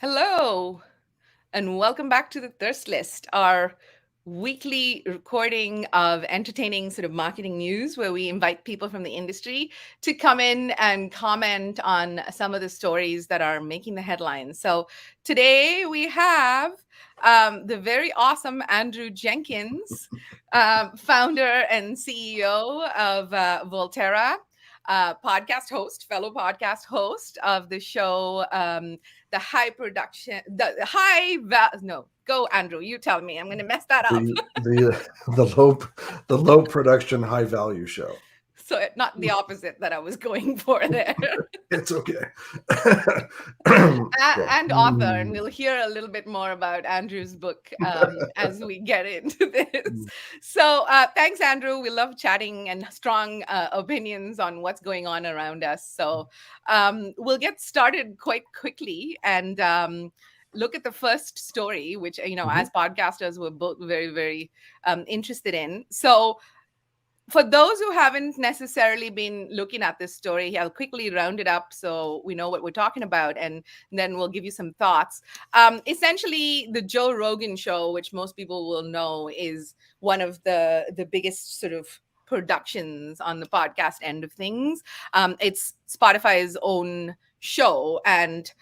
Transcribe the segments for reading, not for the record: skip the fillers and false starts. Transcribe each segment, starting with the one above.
Hello, and welcome back to the Thirst List, our weekly recording of entertaining sort of marketing news where we invite people from the industry to come in and comment on some of the stories that are making the headlines. So today we have the very awesome Andrew Jenkins, founder and CEO of Volterra. Fellow podcast host of the show, the high production, the high no, go Andrew, you tell me. I'm going to mess that up. The low production, high value show. So not the opposite that I was going for there. It's okay. Yeah. And author, and we'll hear a little bit more about Andrew's book as we get into this. So thanks, Andrew. We love chatting and strong opinions on what's going on around us. So we'll get started quite quickly and look at the first story, which as podcasters we're both very, very interested in. So for those who haven't necessarily been looking at this story, I'll quickly round it up so we know what we're talking about, and then we'll give you some thoughts. Essentially, the Joe Rogan show, which most people will know, is one of the biggest sort of productions on the podcast end of things. It's Spotify's own show, and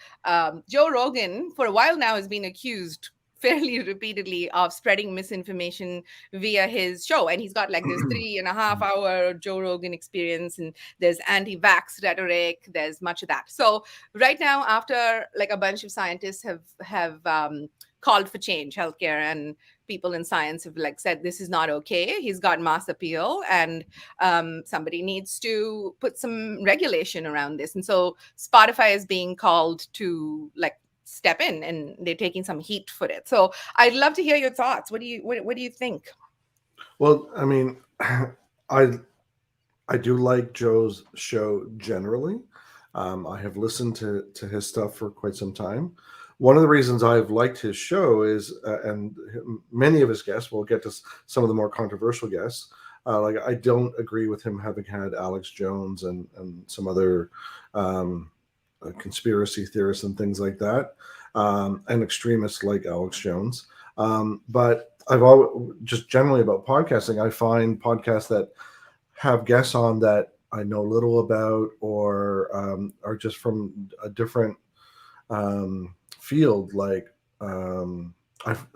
Joe Rogan, for a while now, has been accused fairly repeatedly of spreading misinformation via his show. And he's got like this 3.5 hour Joe Rogan experience, and there's anti-vax rhetoric, there's much of that. So right now, after like a bunch of scientists have called for change, healthcare and people in science have like said this is not okay, he's got mass appeal, and somebody needs to put some regulation around this. And so Spotify is being called to like step in, and they're taking some heat for it. So I'd love to hear your thoughts. What do you think? Well, I mean, I do like Joe's show generally. I have listened to his stuff for quite some time. One of the reasons I've liked his show is, and many of his guests, we'll get to some of the more controversial guests. Like I don't agree with him having had Alex Jones and some other conspiracy theorists and things like that, and extremists like Alex Jones. But I've always just generally about podcasting, I find podcasts that have guests on that I know little about, or are just from a different field. Like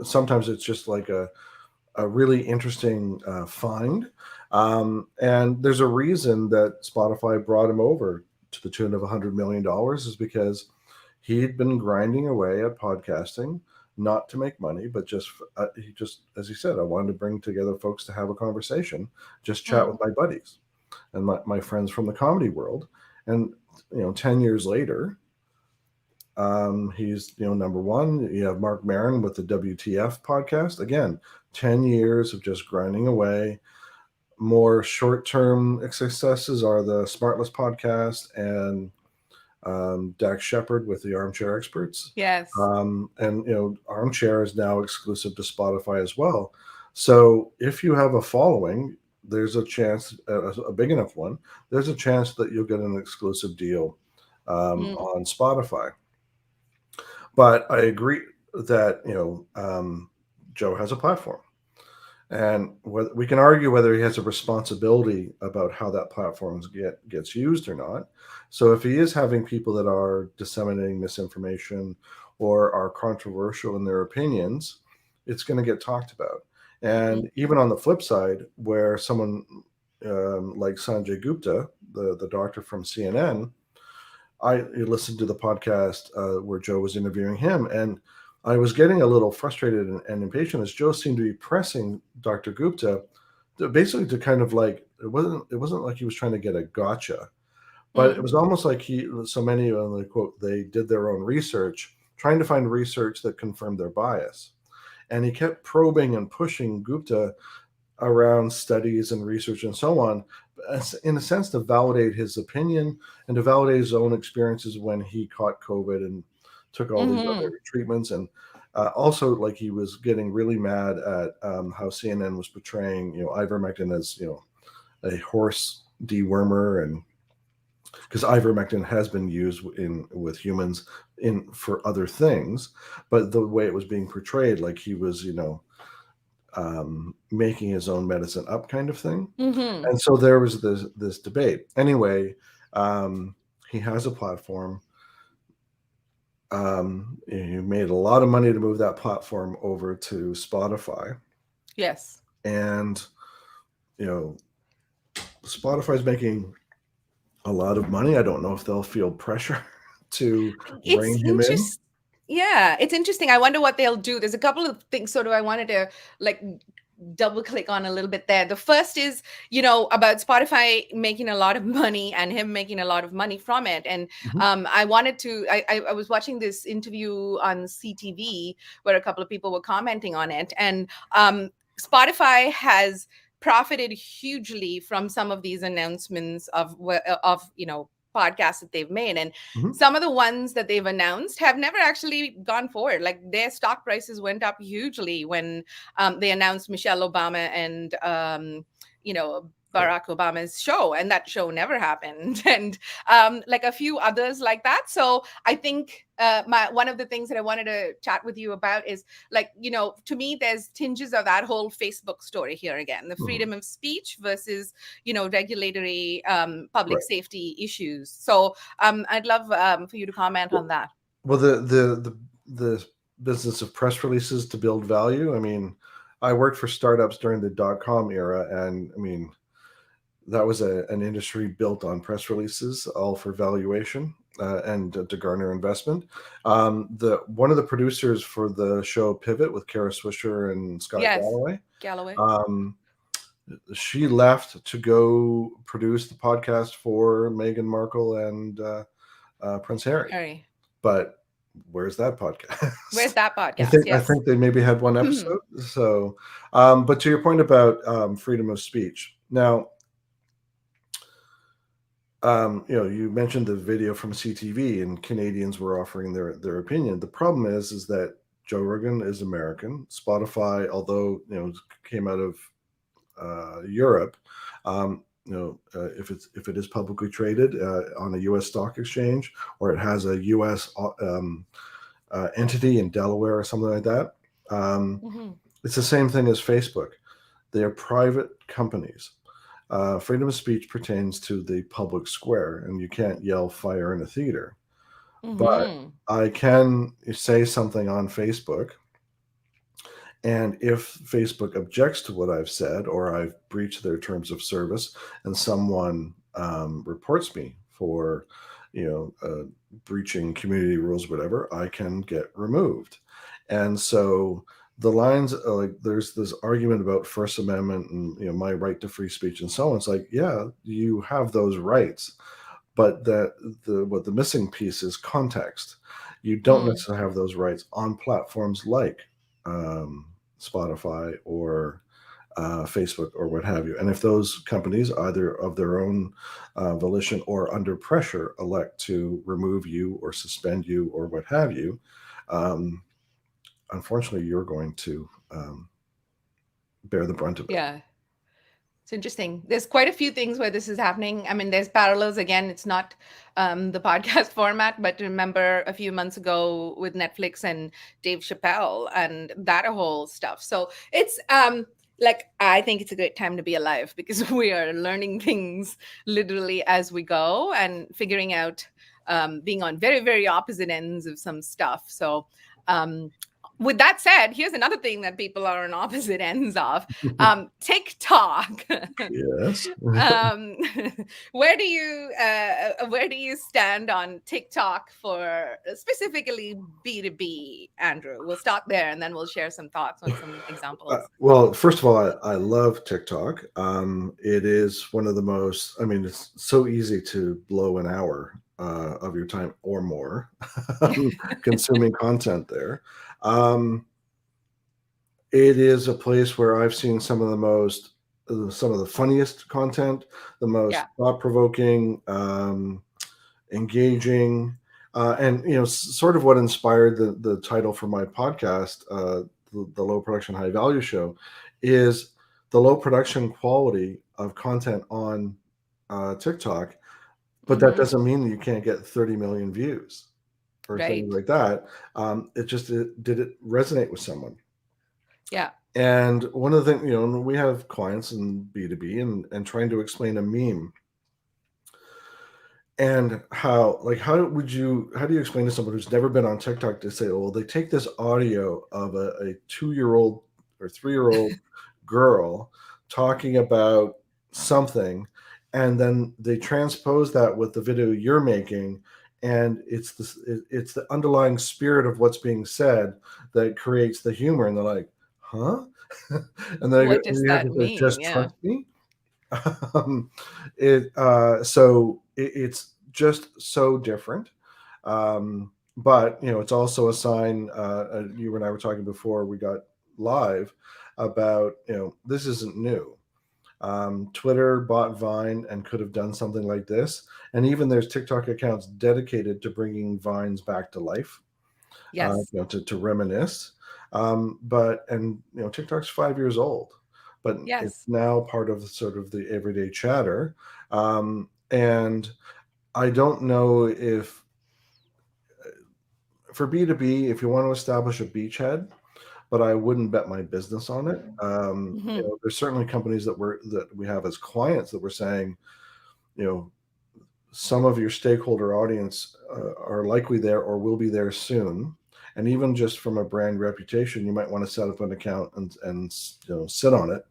sometimes it's just like a really interesting find. And there's a reason that Spotify brought him over to the tune of $100 million, is because he'd been grinding away at podcasting, not to make money, but he just, as he said, I wanted to bring together folks to have a conversation, just chat with my buddies and my friends from the comedy world. And 10 years later, he's number one. You have Mark Maron with the WTF podcast. Again, 10 years of just grinding away. More short-term successes are the Smartless podcast and Dax Shepard with the Armchair Experts. Yes. And Armchair is now exclusive to Spotify as well. So if you have a following, there's a chance, a big enough one, there's a chance that you'll get an exclusive deal on Spotify. But I agree that Joe has a platform, and we can argue whether he has a responsibility about how that platform gets used or not. So if he is having people that are disseminating misinformation or are controversial in their opinions, it's going to get talked about. And even on the flip side, where someone like Sanjay Gupta, the doctor from CNN, I listened to the podcast where Joe was interviewing him, and I was getting a little frustrated and impatient as Joe seemed to be pressing Dr. Gupta basically to kind of like, it wasn't like he was trying to get a gotcha, but it was almost like so many of them, quote, they did their own research, trying to find research that confirmed their bias. And he kept probing and pushing Gupta around studies and research and so on, in a sense to validate his opinion and to validate his own experiences when he caught COVID and took all these other treatments. And also, like, he was getting really mad at how CNN was portraying, ivermectin as, a horse dewormer, and because ivermectin has been used in with humans in for other things, but the way it was being portrayed, like he was, making his own medicine up, kind of thing. Mm-hmm. And so there was this debate. Anyway, um, he has a platform. He made a lot of money to move that platform over to Spotify, Yes. and you know, Spotify's making a lot of money. I don't know if they'll feel pressure to It's rein him in. interest Yeah, it's interesting. I wonder what they'll do. There's a couple of things sort of I wanted to like double click on a little bit there. The first is, about Spotify making a lot of money and him making a lot of money from it. And Mhm, I wanted to, I was watching this interview on CTV where a couple of people were commenting on it. And Spotify has profited hugely from some of these announcements of podcasts that they've made. And mhm, some of the ones that they've announced have never actually gone forward. Like their stock prices went up hugely when they announced Michelle Obama and right. Barack Obama's show, and that show never happened, and like a few others like that. So I think my one of the things that I wanted to chat with you about is like to me there's tinges of that whole Facebook story here again, the Mhm, freedom of speech versus regulatory public right. safety issues. So I'd love for you to comment on Well, that. well, the business of press releases to build value. I mean, I worked for startups during the dot-com era, and I mean, that was an industry built on press releases, all for valuation and to garner investment. The one of the producers for the show Pivot with Kara Swisher and Scott Yes, Galloway, Galloway. um, she left to go produce the podcast for Meghan Markle and Prince Harry. Harry, But where's that where's podcast? that I podcast? think I Yes. think they maybe had one episode. So, but to your point about freedom of speech, now, you mentioned the video from CTV, and Canadians were offering their opinion. The problem is that Joe Rogan is American. Spotify, although came out of Europe, if it is publicly traded on a U.S. stock exchange, or it has a U.S. Entity in Delaware or something like that, um, Hmm. it's the same thing as Facebook. They are private companies. Freedom of speech pertains to the public square, and you can't yell fire in a theater. But Hmm. I can say something on Facebook, and if Facebook objects to what I've said, or I've breached their terms of service, and someone reports me for, breaching community rules, whatever, I can get removed. And so the lines, like, there's this argument about First Amendment and my right to free speech and so on. It's like, yeah, you have those rights, but what the missing piece is context. You don't Mm. necessarily have those rights on platforms like um, Spotify or Facebook or what have you. And if those companies, either of their own volition or under pressure, elect to remove you or suspend you or what have you, um, unfortunately, you're going to bear the brunt of it. Yeah. It's interesting. There's quite a few things where this is happening. I mean, there's parallels. Again, it's not the podcast format, but remember a few months ago with Netflix and Dave Chappelle and that whole stuff. So it's like I think it's a great time to be alive because we are learning things literally as we go and figuring out being on very, very opposite ends of some stuff. So with that said, here's another thing that people are on opposite ends of, TikTok. Yes. um, where do you stand on TikTok for specifically B2B, Andrew? We'll start there and then we'll share some thoughts on some examples. Well, first of all, I love TikTok. It is one of the most, I mean, it's so easy to blow an hour of your time or more consuming content there. Um, it is a place where I've seen some of the funniest content, the most Yeah. thought provoking, engaging, and sort of what inspired the title for my podcast, the Low Production High Value Show, is the low production quality of content on TikTok but that Hmm. doesn't mean that you can't get 30 million views or things Right. like that. Did it resonate with someone? Yeah. And one of the things, we have clients in B2B and trying to explain a meme and how do you explain to someone who's never been on TikTok to say, well, they take this audio of a 2-year-old or 3-year-old girl talking about something, and then they transpose that with the video you're making, and it's the underlying spirit of what's being said that creates the humor, and they're like, huh? And then What does you have that to say, mean? just Yeah. trust me. um, it's just so different. But it's also a sign. You and I were talking before we got live about this isn't new. Twitter bought Vine and could have done something like this, and even there's TikTok accounts dedicated to bringing Vines back to life, Yes. to reminisce. But and TikTok's 5 years old, but it's Yes. now part of sort of the everyday chatter. And I don't know if for B2B, if you want to establish a beachhead, but I wouldn't bet my business on it. Hmm. There's certainly companies that we have as clients that we're saying, you know, some of your stakeholder audience are likely there or will be there soon. And even just from a brand reputation, you might want to set up an account and sit on it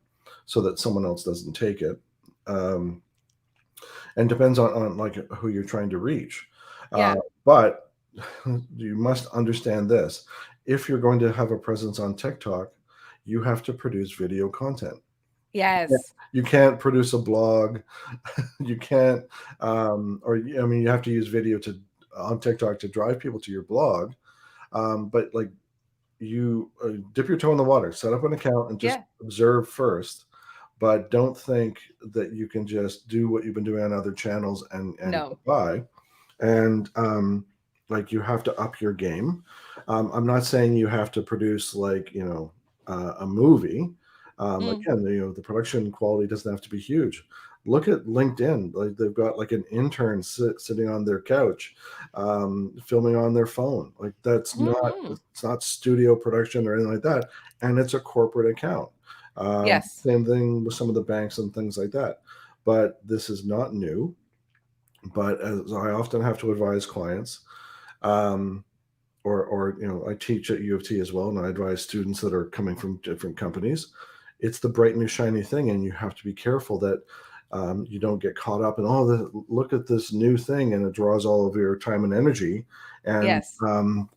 so that someone else doesn't take it. Um, and depends on like who you're trying to reach. Uh, Yeah. but you must understand this: if you're going to have a presence on TikTok, you have to produce video content. Yes. You can't produce a blog. You can't, or I mean, you have to use video to on TikTok to drive people to your blog. But like you dip your toe in the water, set up an account, and just Yeah. observe first. But don't think that you can just do what you've been doing on other channels and No. get by. And like you have to up your game. I'm not saying you have to produce like a movie. Mm. Again, the production quality doesn't have to be huge. Look at LinkedIn; like they've got like an intern sitting on their couch, filming on their phone. Like Hmm. it's not studio production or anything like that, and it's a corporate account. Yes. Same thing with some of the banks and things like that. But this is not new. But as I often have to advise clients, um, or I teach at U of T as well, and I advise students that are coming from different companies. It's the bright new shiny thing, and you have to be careful that you don't get caught up in look at this new thing, and it draws all of your time and energy, and Yes.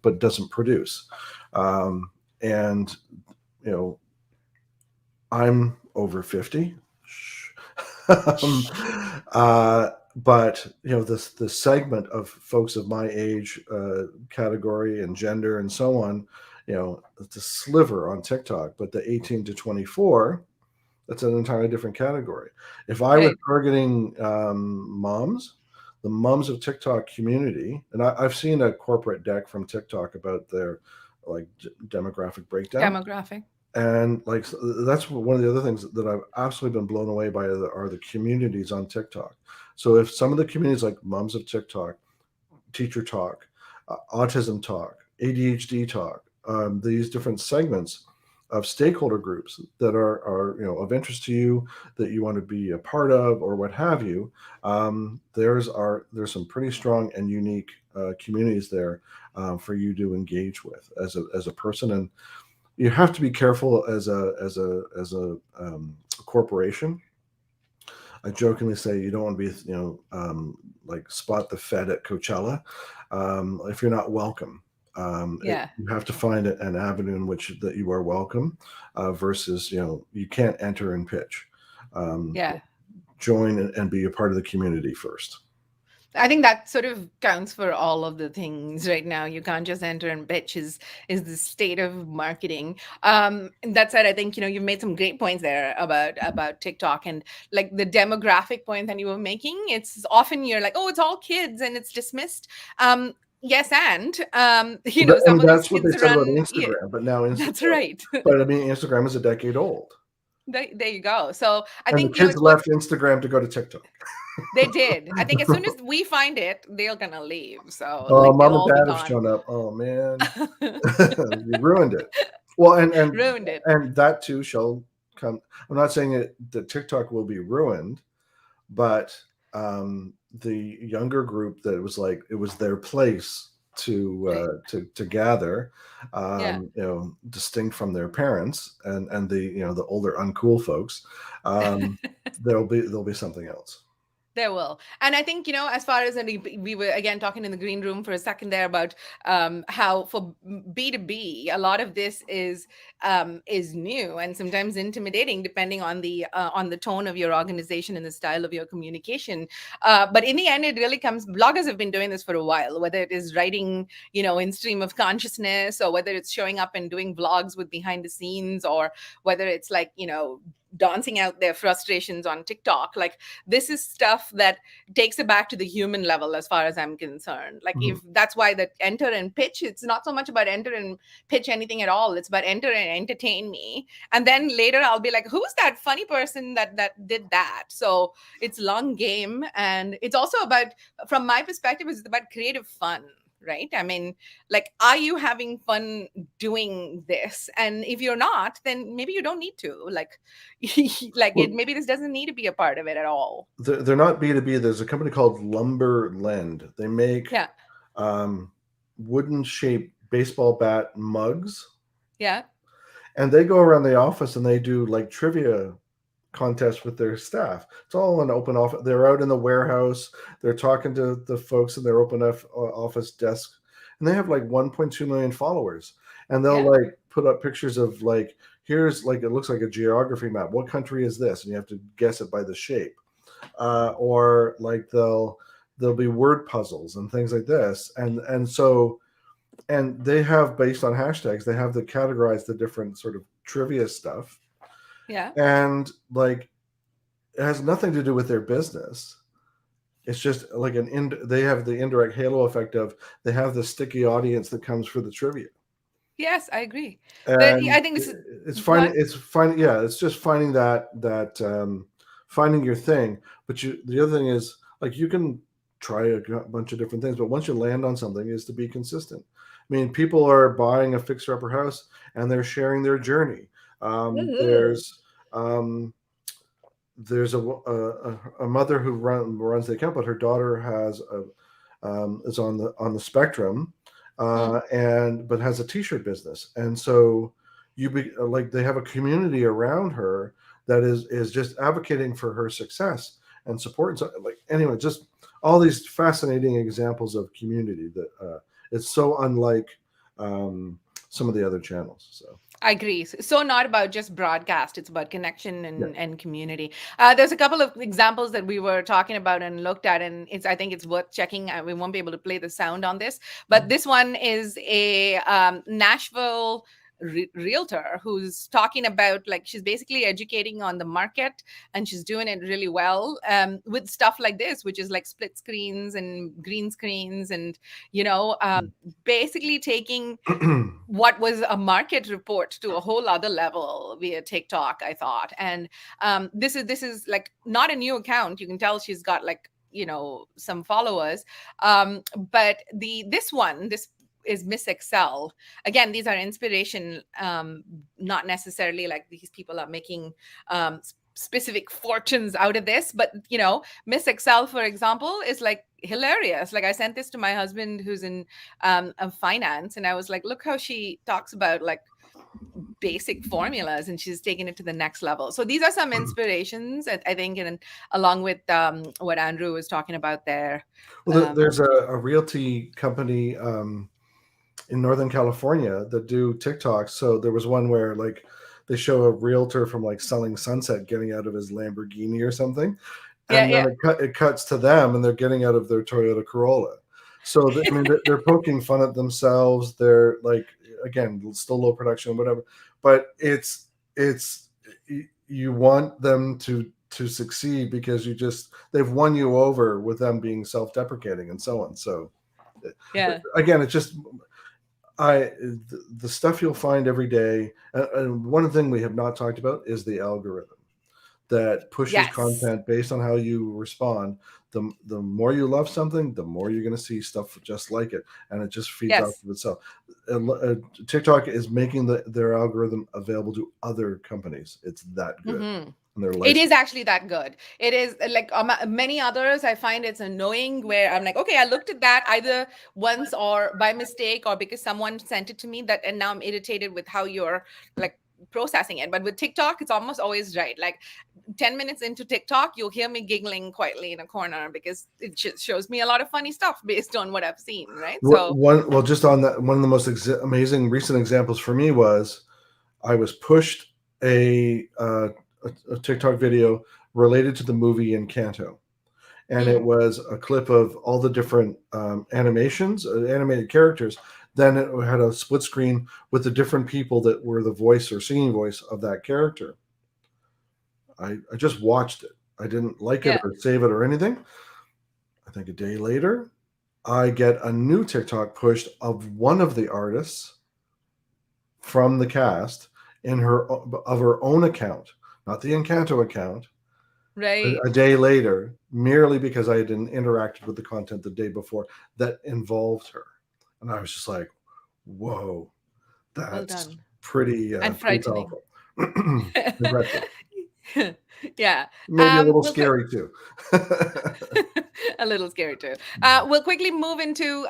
but doesn't produce. And you know, I'm over 50. um, but the segment of folks of my age category and gender and so on, it's a sliver on TikTok, but the 18 to 24, that's an entirely different category. If I was Right. targeting moms, the moms of TikTok community, and I've seen a corporate deck from TikTok about their like demographic breakdown, Demographic. and like that's one of the other things that I've absolutely been blown away by are the communities on TikTok. So if some of the communities like Moms of TikTok, Teacher Talk, Autism Talk, ADHD Talk, these different segments of stakeholder groups that are of interest to you, that you want to be a part of or what have you, there's some pretty strong and unique communities there for you to engage with as a person. And you have to be careful as a corporation. I jokingly say you don't want to be like Spot the Fed at Coachella if you're not welcome. Yeah. You have to find an avenue in which that you are welcome versus you can't enter and pitch. Um, Yeah. Join and be a part of the community first. I think that sort of counts for all of the things right now. You can't just enter and pitch is the state of marketing. And that said, I think you've made some great points there about TikTok and like the demographic point that you were making. It's often you're like, oh, it's all kids and it's dismissed. Yes, and some And of these that's what they kids said about run. Yeah, Instagram, but now that's right. but I mean, Instagram is a decade old. There you go. So I And the think kids it's what left Instagram to go to TikTok. They did. I think as soon as we find it, they're gonna leave. So Oh, like they'll mom and all be dad have gone. shown up. Oh man, you ruined it. Well, Ruined it. and that too shall come. I'm not saying that TikTok will be ruined, but the younger group that was like it was their place Right. to gather, Yeah. distinct from their parents and the the older uncool folks, there'll be something else. There will. And I think, as far as, and we were again talking in the green room for a second there about how for B2B, a lot of this is new and sometimes intimidating depending on the tone of your organization and the style of your communication. But in the end, it really comes, bloggers have been doing this for a while, whether it is writing, in stream of consciousness, or whether it's showing up and doing vlogs with behind the scenes, or whether it's like, dancing out their frustrations on TikTok. Like this is stuff that takes it back to the human level as far as I'm concerned. Like Mhm. if that's why the enter and pitch, it's not so much about enter and pitch anything at all. It's about enter and entertain me. And then later I'll be like, who's that funny person that did that? So it's long game. And it's also about, from my perspective, it's about creative fun. Right. I mean, like, are you having fun doing this? And if you're not, then maybe you don't need to. Like, Well, maybe this doesn't need to be a part of it at all. they're not B2B. There's a company called Lumberland. They make Yeah. um, wooden shaped baseball bat mugs, Yeah. and they go around the office and they do like trivia contests with their staff. It's all an open office. They're out in the warehouse. They're talking to the folks in their open office desk, and they have like 1.2 million followers. And they'll Yeah. like put up pictures of like, here's like, it looks like a geography map. What country is this? And you have to guess it by the shape. Or like there'll be word puzzles and things like this. And they have, based on hashtags, they have to categorize the different sort of trivia stuff. Yeah. And like it has nothing to do with their business. It's just like they have the indirect halo effect of they have the sticky audience that comes for the trivia. Yes, I agree. And I think this is go finding on. it's finding yeah, it's just finding that finding your thing. But the other thing is like you can try a bunch of different things, but once you land on something, is to be consistent. I mean, people are buying a fixer upper house and they're sharing their journey. Um, Mhm. there's um, there's a mother who runs the account, but her daughter is on the spectrum, Mm. and but has a t-shirt business, and so like they have a community around her that is just advocating for her success and support. And so, like anyway, just all these fascinating examples of community that it's so unlike some of the other channels. So I agree. So not about just broadcast; it's about connection yeah. and community. There's a couple of examples that we were talking about and looked at, and I think it's worth checking. We won't be able to play the sound on this, but this one is a Nashville realtor who's talking about, like, she's basically educating on the market, and she's doing it really well with stuff like this, which is like split screens and green screens, and basically taking what was a market report to a whole other level via TikTok, I thought. And this is like not a new account. You can tell she's got, like, some followers. But this is Miss Excel. Again, these are inspiration, not necessarily like these people are making specific fortunes out of this, but Miss Excel, for example, is like hilarious. Like, I sent this to my husband who's in finance, and I was like, look how she talks about like basic formulas, and she's taking it to the next level. So these are some inspirations, I think, and along with what Andrew was talking about there. Well, there's a realty company in Northern California that do TikToks. So there was one where like they show a realtor from like selling Sunset getting out of his Lamborghini or something, Yeah, and then yeah. it cuts to them and they're getting out of their Toyota Corolla. So I mean, they're poking fun at themselves. They're like, again, still low production, whatever. But it's you want them to succeed because they've won you over with them being self-deprecating and so on. So Yeah. again, it's just the stuff you'll find every day. And one thing we have not talked about is the algorithm. that pushes Yes. content based on how you respond. The more you love something, the more you're going to see stuff just like it, and it just feeds off Yes. of itself. TikTok is making their algorithm available to other companies. It's that good, Hmm. and they're It is licensed. actually that good. It is like many others. I find it's annoying where I'm like, okay, I looked at that either once or by mistake or because someone sent it to me that, and now I'm irritated with how you're like processing it. But with TikTok, it's almost always right. Like 10 minutes into TikTok, you'll hear me giggling quietly in a corner because it just shows me a lot of funny stuff based on what I've seen, right? So, Well, just on that, one of the most amazing recent examples for me was I was pushed a, uh, a TikTok video related to the movie Encanto, and it mm, was a clip of all the different animations, animated characters. Then it had a split screen with the different people that were the voice or singing voice of that character. I just watched it. I didn't like it yeah, or save it or anything. I think a day later, I get a new TikTok pushed of one of the artists from the cast in her of her own account, not the Encanto account, a right. day later, merely because I had interacted with the content the day before that involved her, and I was just like, "Whoa, Well that's done. And pretty frightening. powerful, aggressive, Yeah. maybe a little We'll quick scary too." a little scary too. We'll quickly move into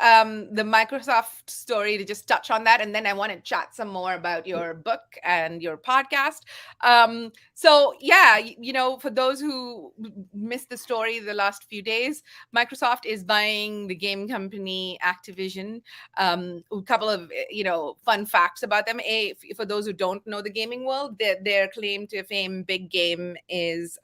the Microsoft story to just touch on that, and then I want to chat some more about your book and your podcast. So yeah, for those who missed the story the last few days, Microsoft is buying the game company Activision. A couple of fun facts about them. For those who don't know the gaming world, their claim to fame, big game, is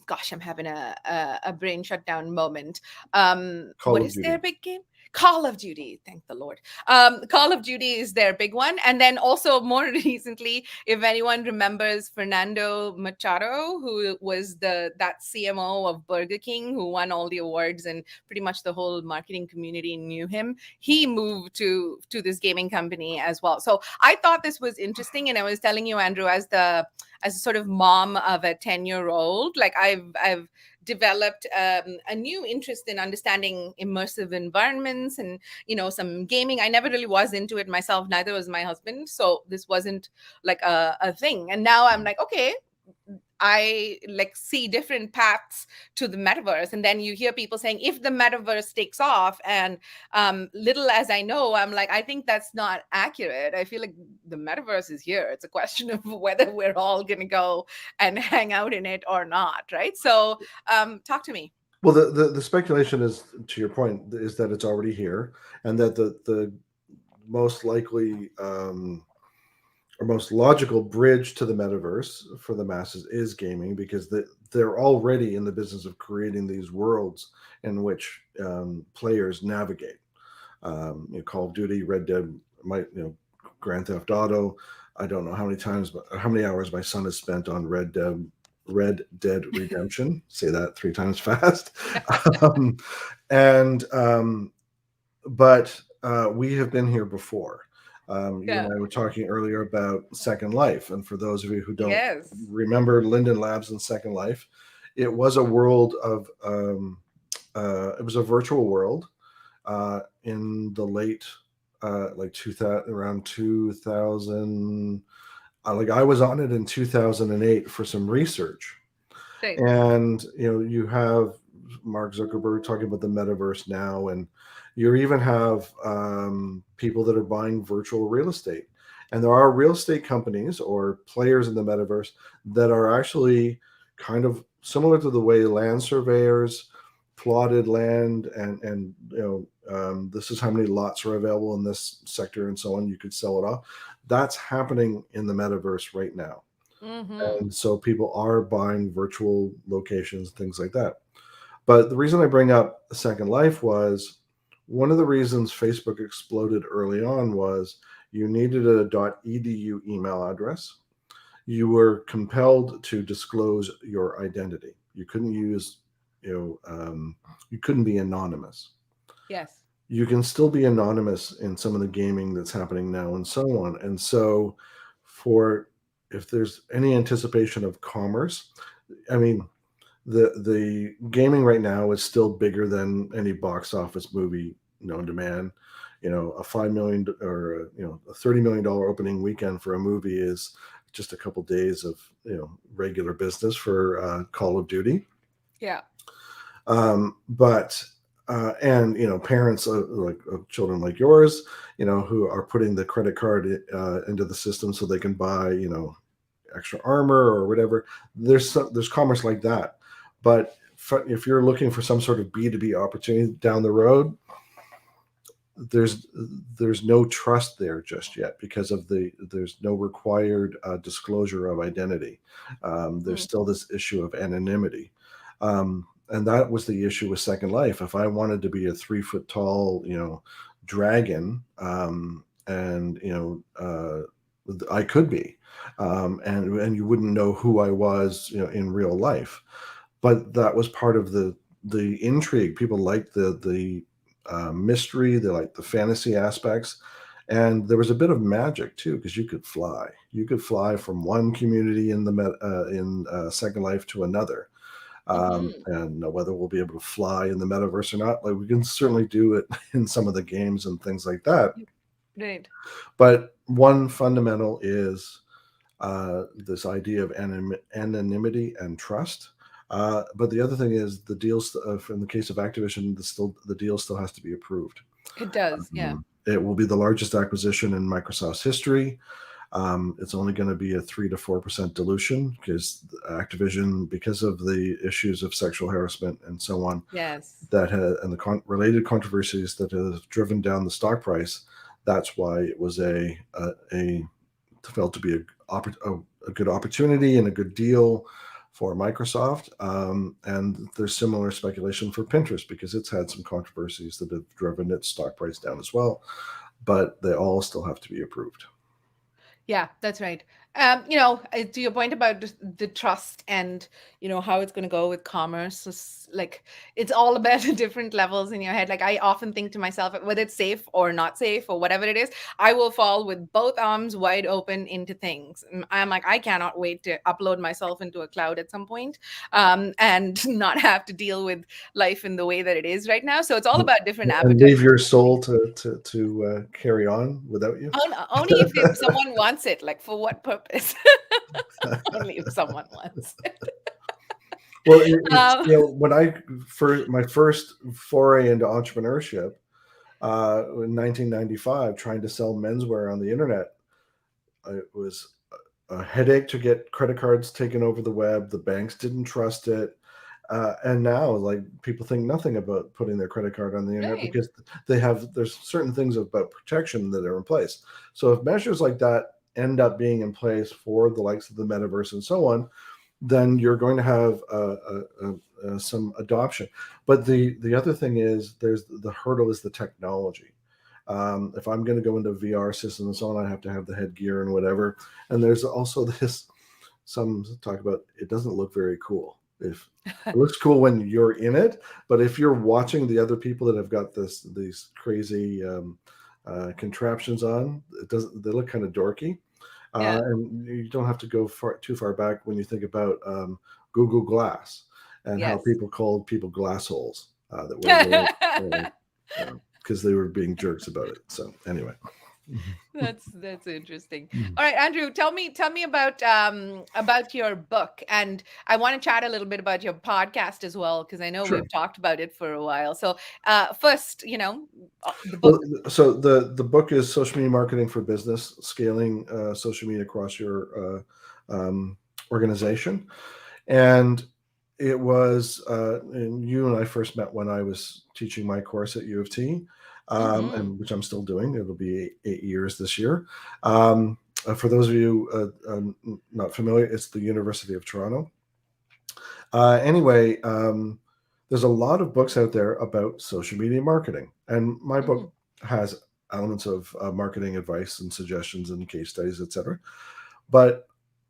gosh, I'm having a brain shutdown moment. Call What of is their Duty. big game? Call of Duty, thank the Lord. Call of Duty is their big one. And then also more recently, if anyone remembers Fernando Machado, who was that CMO of Burger King, who won all the awards and pretty much the whole marketing community knew him. He moved to this gaming company as well. So I thought this was interesting. And I was telling you, Andrew, as a sort of mom of a 10-year-old, like I've developed a new interest in understanding immersive environments and some gaming. I never really was into it myself, neither was my husband, so this wasn't like a thing. And now I'm like, okay, I like see different paths to the metaverse. And then you hear people saying, if the metaverse takes off, and little as I know, I'm like, I think that's not accurate. I feel like the metaverse is here. It's a question of whether we're all going to go and hang out in it or not. Right. So talk to me. Well, the speculation is, to your point, is that it's already here, and that the most likely or most logical bridge to the metaverse for the masses is gaming, because they're already in the business of creating these worlds in which players navigate. Call of Duty, Red Dead, Grand Theft Auto. I don't know how many times, but how many hours my son has spent on Red Dead Redemption. Say that 3 times fast. um, and but we have been here before. You and Yeah. I were talking earlier about Second Life, and for those of you who don't Yes. remember Linden Labs and Second Life, it was a world of it was a virtual world in the late like 2000, around 2000. Like I was on it in 2008 for some research, Right. and you have Mark Zuckerberg talking about the metaverse now, and you even have people that are buying virtual real estate, and there are real estate companies or players in the metaverse that are actually kind of similar to the way land surveyors plotted land, and this is how many lots are available in this sector and so on. You could sell it off. That's happening in the metaverse right now, Mm-hmm. and so people are buying virtual locations, things like that. But the reason I bring up Second Life was one of the reasons Facebook exploded early on was you needed a .edu email address. You were compelled to disclose your identity. You couldn't use, you couldn't be anonymous. Yes. You can still be anonymous in some of the gaming that's happening now and so on. And so for if there's any anticipation of commerce, I mean, the gaming right now is still bigger than any box office movie known to man. A 5 million or a $30 million opening weekend for a movie is just a couple days of regular business for Call of Duty. Yeah. But and parents like of children like yours, who are putting the credit card into the system so they can buy extra armor or whatever. There's commerce like that, but if you're looking for some sort of B2B opportunity down the road, there's no trust there just yet because of there's no required disclosure of identity. There's Mm. still this issue of anonymity. And that was the issue with Second Life. If I wanted to be a 3 foot tall, dragon, and I could be, and you wouldn't know who I was, in real life. But that was part of the intrigue. People liked the mystery. They liked the fantasy aspects, and there was a bit of magic too because you could fly. You could fly from one community in Second Life to another. Hmm. And whether we'll be able to fly in the metaverse or not, like we can certainly do it in some of the games and things like that. Right. But one fundamental is this idea of anonymity and trust. But the other thing is the deals. In the case of Activision, the deal still has to be approved. It does. Yeah. It will be the largest acquisition in Microsoft's history. It's only going to be a 3 to 4% dilution because Activision, because of the issues of sexual harassment and so on, Yes. and the related controversies that have driven down the stock price. That's why it was felt to be a good opportunity and a good deal for Microsoft. And there's similar speculation for Pinterest because it's had some controversies that have driven its stock price down as well. But they all still have to be approved. Yeah, that's right. To your point about the trust and how it's going to go with commerce, like it's all about different levels in your head. Like I often think to myself, whether it's safe or not safe or whatever it is, I will fall with both arms wide open into things. I'm like, I cannot wait to upload myself into a cloud at some point, and not have to deal with life in the way that it is right now. So it's all about different And appetites. leave your soul to carry on without you. Only if someone wants it. Like for what purpose? Only if someone wants it. Well, Um, when my first foray into entrepreneurship in 1995, trying to sell menswear on the internet, it was a headache to get credit cards taken over the web. The banks didn't trust it. And now, like, people think nothing about putting their credit card on the internet right. because there's certain things about protection that are in place. So if measures like that end up being in place for the likes of the metaverse and so on, then you're going to have some adoption. But the other thing is there's the hurdle is the technology. If I'm going to go into VR systems and so on, I have to have the headgear and whatever. And there's also some talk about it doesn't look very cool. If it looks cool when you're in it, but if you're watching the other people that have got these crazy contraptions on, it doesn't. They look kind of dorky. Yeah. And you don't have to go too far back when you think about Google Glass and how Yes. people called people glassholes that were wearing because they were being jerks about it. So anyway. That's interesting. All right, Andrew, tell me about your book, and I want to chat a little bit about your podcast as well because I know Sure. we've talked about it for a while. So, first, the book. Well, so the book is Social Media Marketing for Business: Scaling Social Media Across Your Organization. And it was, and you and I first met when I was teaching my course at U of T, Hmm. and which I'm still doing. It'll be 8 years this year. For those of you not familiar, it's the University of Toronto. Anyway, there's a lot of books out there about social media marketing, and my Hmm. book has elements of marketing advice and suggestions and case studies, etc. But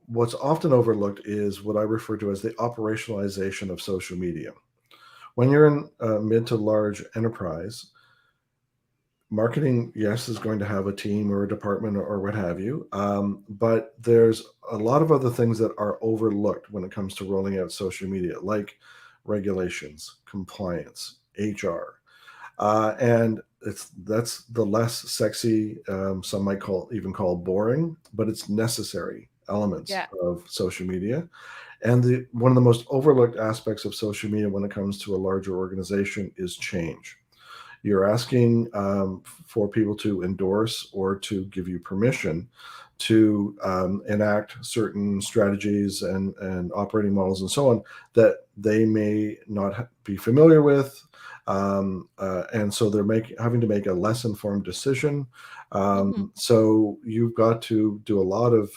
what's often overlooked is what I refer to as the operationalization of social media. When you're in a mid to large enterprise, Marketing, yes, is going to have a team or a department or what have you. But there's a lot of other things that are overlooked when it comes to rolling out social media, like regulations, compliance, HR. And that's the less sexy, some might call boring, but it's necessary elements Yeah. of social media. And one of the most overlooked aspects of social media when it comes to a larger organization is change. You're asking for people to endorse or to give you permission to enact certain strategies and operating models and so on that they may not be familiar with. And so they're having to make a less informed decision. Hmm. So you've got to do a lot of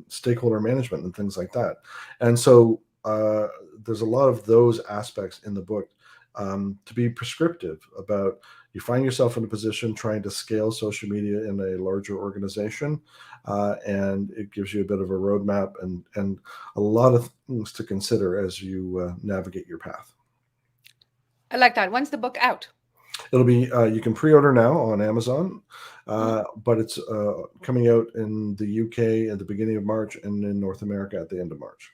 stakeholder management and things like that. And so there's a lot of those aspects in the book to be prescriptive about. You find yourself in a position trying to scale social media in a larger organization, and it gives you a bit of a roadmap and a lot of things to consider as you navigate your path. I like that. When's the book out? It'll be you can pre-order now on Amazon, Mm. but it's coming out in the UK at the beginning of March and in North America at the end of March.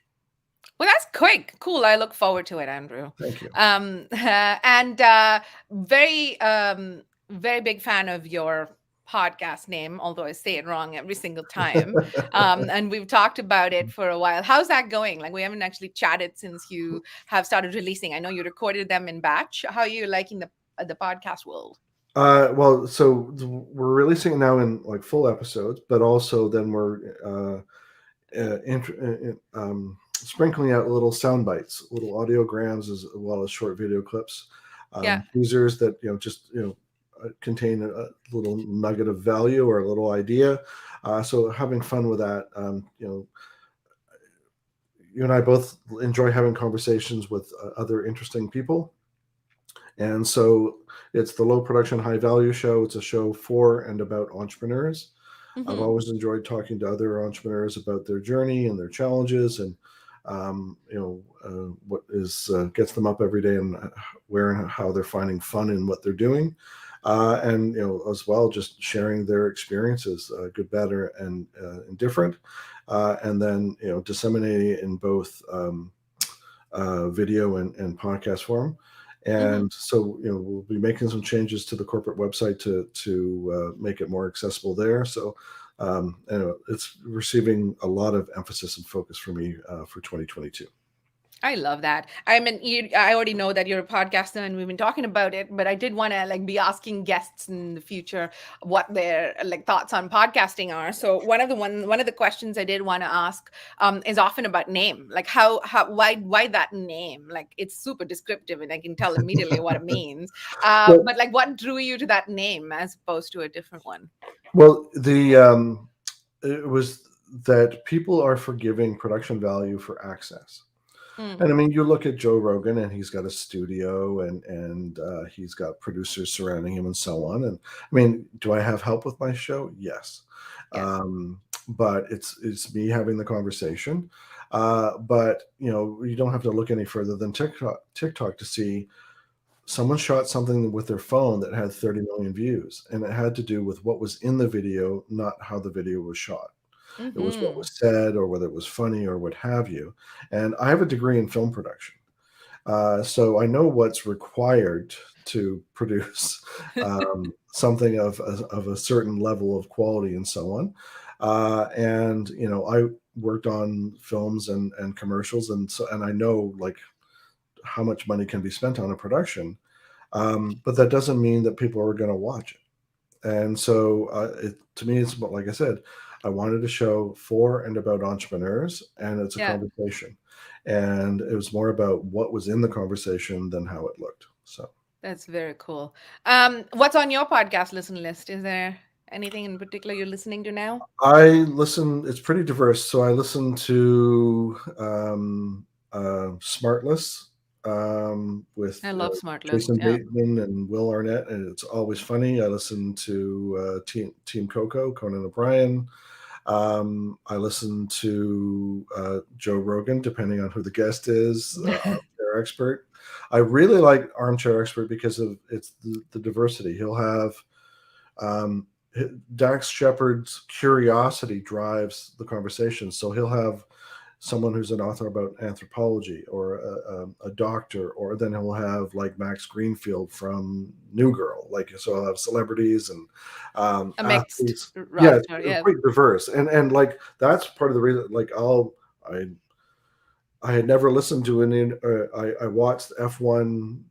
Well, that's quick. Cool. I look forward to it, Andrew. Thank you. And very, very big fan of your podcast name, although I say it wrong every single time. And we've talked about it for a while. How's that going? Like, we haven't actually chatted since you have started releasing. I know you recorded them in batch. How are you liking the podcast world? Well, so we're releasing it now in like full episodes, but also then we're sprinkling out little sound bites, little audiograms, as well as short video clips, Yeah. teasers that just contain a little nugget of value or a little idea. So having fun with that. You and I both enjoy having conversations with other interesting people. And so it's the low production, high value show. It's a show for and about entrepreneurs. I've Hmm. always enjoyed talking to other entrepreneurs about their journey and their challenges, and what is gets them up every day, and where and how they're finding fun in what they're doing, and as well just sharing their experiences, good, bad, and indifferent, and then disseminating it in both video and podcast form. Hmm. And so, we'll be making some changes to the corporate website to make it more accessible there. So, it's receiving a lot of emphasis and focus for me for 2022. I love that. I mean, I already know that you're a podcaster, and we've been talking about it. But I did want to like be asking guests in the future what their like thoughts on podcasting are. So one of the questions I did want to ask is often about name. Like why that name? Like it's super descriptive, and I can tell immediately what it means. Well, But like, what drew you to that name as opposed to a different one? well, the it was that people are forgiving production value for access. Mm, And I mean, you look at Joe Rogan, and he's got a studio, and he's got producers surrounding him, and so on. And I mean, do I have help with my show? Yes, yes. but it's me having the conversation. But you don't have to look any further than TikTok to see someone shot something with their phone that had 30 million views, and it had to do with what was in the video, not how the video was shot. It was what Hmm. was said or whether it was funny or what have you. And I have a degree in film production. So I know what's required to produce something of a certain level of quality and so on. And I worked on films and commercials, and I know like how much money can be spent on a production. But that doesn't mean that people are going to watch it. And so to me, it's about, like I said, I wanted a show for and about entrepreneurs, and it's a Yeah. conversation. And it was more about what was in the conversation than how it looked. So That's very cool. What's on your podcast listen list? Is there anything in particular you're listening to now? I listen, it's pretty diverse. So I listen to Smartless with I love Smart List. Jason Yeah. Bateman and Will Arnett, and it's always funny. I listen to Team Coco, Conan O'Brien. I listen to Joe Rogan, depending on who the guest is, Armchair Expert. I really like Armchair Expert because of the diversity. He'll have Um, Dax Shepard's curiosity drives the conversation. So he'll have someone who's an author about anthropology, or a doctor, or then he'll have like Max Greenfield from New Girl. Like, so he'll have celebrities and A mixed athletes. Yeah, it's roster. Yeah. quite diverse, and like that's part of the reason. Like, I I had never listened to any. I watched F1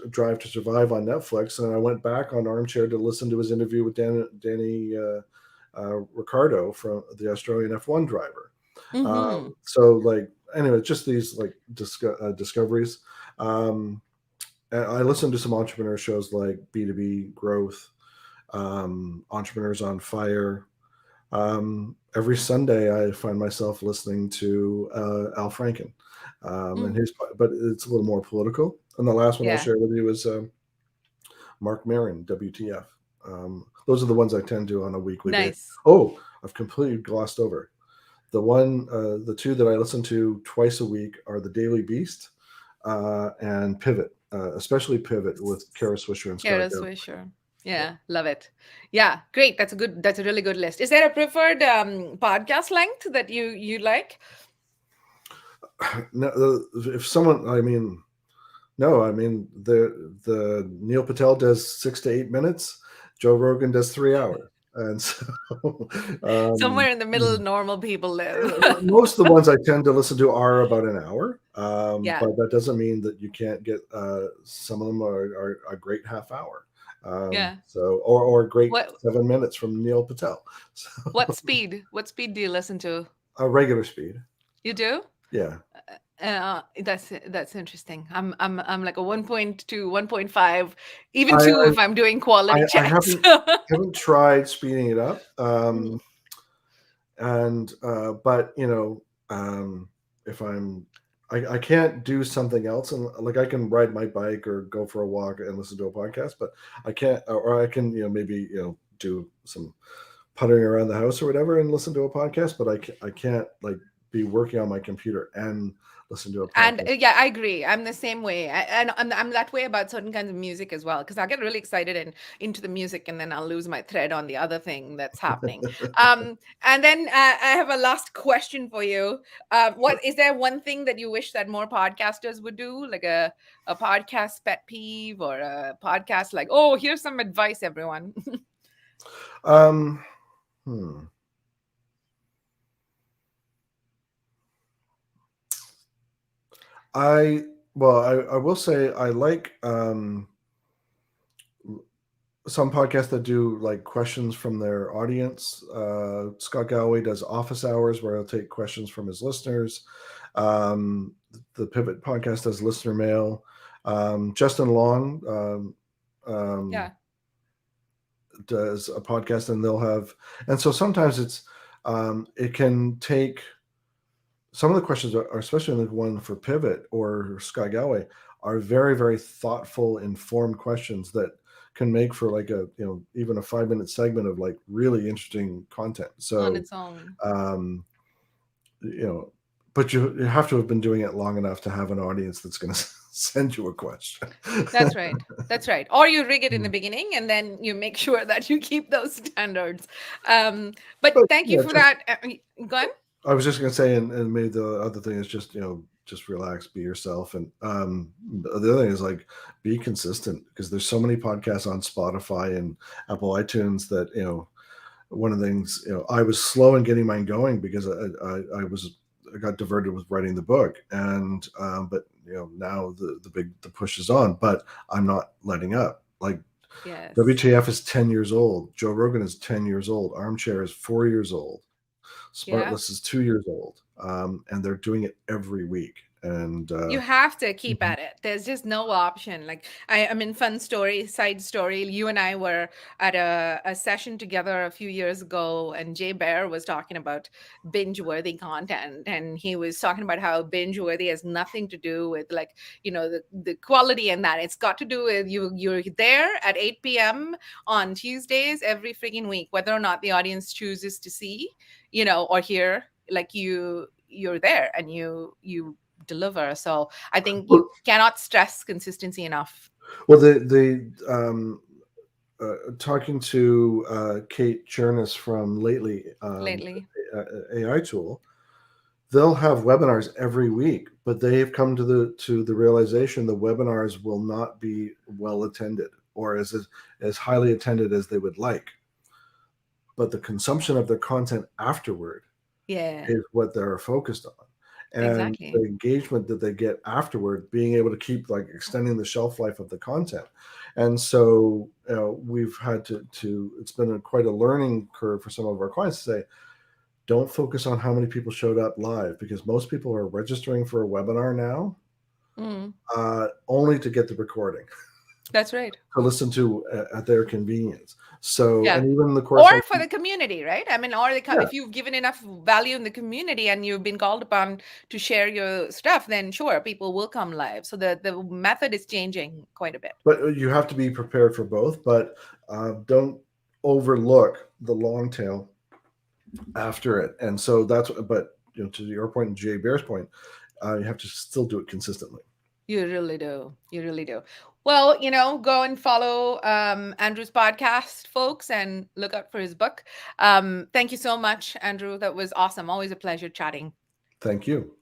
Drive to Survive on Netflix, and I went back on Armchair to listen to his interview with Danny Ricciardo, from the Australian F1 driver. Mm-hmm. So, like, anyway, just these like discoveries. Um, and I listened to some entrepreneur shows like B2B Growth, Entrepreneurs on Fire. Every Sunday, I find myself listening to Al Franken, and Mm. his, but it's a little more political. And the last one I'll Yeah. share with you is Mark Maron, WTF. Those are the ones I tend to on a weekly basis. Nice. Oh, I've completely glossed over the two that I listen to twice a week are the Daily Beast and Pivot, especially Pivot with Kara Swisher and Scott Kara Galloway. Swisher. Yeah, love it. Yeah, great. That's a really good list. Is there a preferred podcast length that you like? No, if someone, I mean, no, I mean the Neil Patel does 6 to 8 minutes. Joe Rogan does 3 hours, and so um, Somewhere in the middle, normal people live. most of the ones I tend to listen to are about an hour. Yeah. But that doesn't mean that you can't get. Some of them are a great half hour. Yeah. So, or a great What 7 minutes from Neil Patel. what So, speed? What speed do you listen to? a regular speed. You do? Yeah. That's interesting. I'm like a 1.2, 1.5, even I, 2 if I'm doing quality I checks. haven't tried speeding it up. Mm. And but if I can't do something else, and like I can ride my bike or go for a walk and listen to a podcast, but I can't, or I can, maybe, do some puttering around the house or whatever and listen to a podcast, but I can't like be working on my computer and listen to a And podcast. yeah, I agree. I'm the same way. I'm that way about certain kinds of music as well, because I get really excited and into the music, and then I'll lose my thread on the other thing that's happening. And then I have a last question for you. What is there one thing that you wish that more podcasters would do, like a podcast pet peeve, or a podcast like, oh, here's some advice, everyone. um, hmm. I I will say I like some podcasts that do like questions from their audience. Scott Galloway does office hours where he'll take questions from his listeners. Um, the Pivot podcast does listener mail. Justin Long Yeah. does a podcast, and they'll have, and so sometimes it can take some of the questions are, especially the one for Pivot or Scott Galloway, are very, very thoughtful, informed questions that can make for like a, even a 5 minute segment of like really interesting content. On So, its own. um, you know, but you have to have been doing it long enough to have an audience that's going to send you a question. That's right. That's right. Or you rig it in the beginning, and then you make sure that you keep those standards. But But thank you yeah, for just, that. Go on. I was just going to say, and maybe the other thing is just, just relax, be yourself. And the other thing is like, be consistent, because there's so many podcasts on Spotify and Apple iTunes that, one of the things, I was slow in getting mine going because I got diverted with writing the book, and but now the push is on, but I'm not letting up. Like, Yes. WTF is 10 years old. Joe Rogan is 10 years old. Armchair is 4 years old. Yeah. Smartless is 2 years old. And they're doing it every week. And You have to keep mhm. at it. There's just no option. Like, I mean, fun story, side story. You and I were at a session together a few years ago, and Jay Bear was talking about binge-worthy content, and he was talking about how binge-worthy has nothing to do with, like, the quality and that. It's got to do with you're there at 8 p.m. on Tuesdays every freaking week, whether or not the audience chooses to see, or hear. Like, you're there, and you deliver. So I think you Well, cannot stress consistency enough. well, the talking to Kate Chernis from Lately, lately. AI tool, they'll have webinars every week, but they've come to the realization the webinars will not be well attended or as highly attended as they would like. But the consumption of their content afterward Yeah, is what they're focused on. And the exactly. engagement that they get afterward, being able to keep like extending the shelf life of the content. And so we've had to it's been quite a learning curve for some of our clients to say, don't focus on how many people showed up live, because most people are registering for a webinar now Mm, only to get the recording that's right. to listen to at their convenience. So, Yeah. and even the Or course I for the community, right? I mean, or yeah, if you've given enough value in the community and you've been called upon to share your stuff, then sure, people will come live. So the method is changing quite a bit. but you have to be prepared for both. But don't overlook the long tail after it. And so that's but to your point and Jay Bear's point, you have to still do it consistently. You really do. You really do. Well, go and follow Andrew's podcast, folks, and look out for his book. Thank you so much, Andrew. That was awesome. Always a pleasure chatting. Thank you.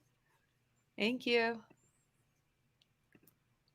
Thank you.